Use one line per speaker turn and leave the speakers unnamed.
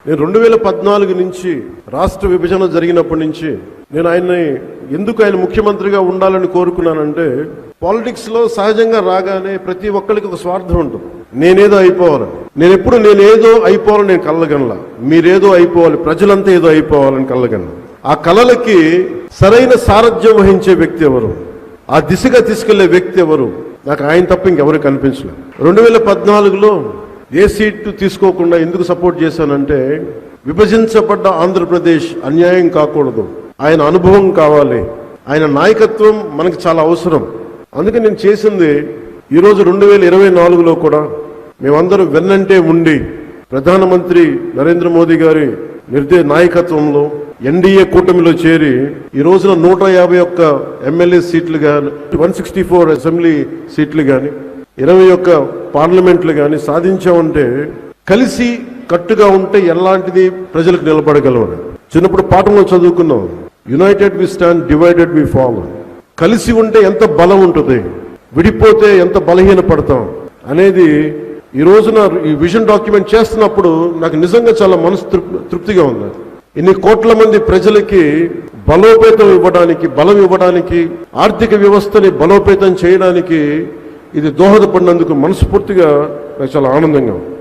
నేను 2014 నుంచి రాష్ట్ర విభజన జరిగినప్పటి నుంచి నేను ఆయన ముఖ్యమంత్రిగా ఉండాలని కోరుకున్నానంటే, పాలిటిక్స్ లో సహజంగా రాగానే ప్రతి ఒక్కరికి ఒక స్వార్థం ఉంటుంది. నేనేదో అయిపోవాలని నేను కళ్ళగనలా. మీరేదో అయిపోవాలి, ప్రజలంతా ఏదో అయిపోవాలని కళ్ళగనలా. ఆ కళలకి సరైన సారథ్యం వహించే వ్యక్తి ఎవరు, ఆ దిశగా తీసుకెళ్లే వ్యక్తి ఎవరు, నాకు ఆయన తప్ప ఇంకెవరు కనిపించలేదు. 2014లో ఏ సీటు తీసుకోకుండా ఎందుకు సపోర్ట్ చేశానంటే, విభజించబడ్డ ఆంధ్రప్రదేశ్ అన్యాయం కాకూడదు, ఆయన అనుభవం కావాలి, ఆయన నాయకత్వం మనకు చాలా అవసరం. అందుకే నేను చేసింది ఈరోజు 2024లో కూడా మేమందరం వెన్నంటే ఉండి ప్రధానమంత్రి నరేంద్ర మోదీ గారి నాయకత్వంలో ఎన్డీఏ కూటమిలో చేరి ఈ రోజున 151 ఎమ్మెల్యే సీట్లు కానీ, 164 అసెంబ్లీ సీట్లు కానీ, 21 పార్లమెంట్లు కానీ సాధించామంటే, కలిసి కట్టుగా ఉంటే ఎలాంటిది ప్రజలకు నిలబడగలమని చిన్నప్పుడు పాఠంలో చదువుకున్నాం. United we stand, divided we fall. కలిసి ఉంటే ఎంత బలం ఉంటుంది, విడిపోతే ఎంత బలహీన పడతాం అనేది ఈ రోజున ఈ విజన్ డాక్యుమెంట్ చేస్తున్నప్పుడు నాకు నిజంగా చాలా మనసు తృప్తిగా ఉంది. ఇన్ని కోట్ల మంది ప్రజలకి బలం ఇవ్వడానికి, ఆర్థిక వ్యవస్థని బలోపేతం చేయడానికి ఇది దోహదపడినందుకు మనస్ఫూర్తిగా నాకు చాలా ఆనందంగా ఉంది.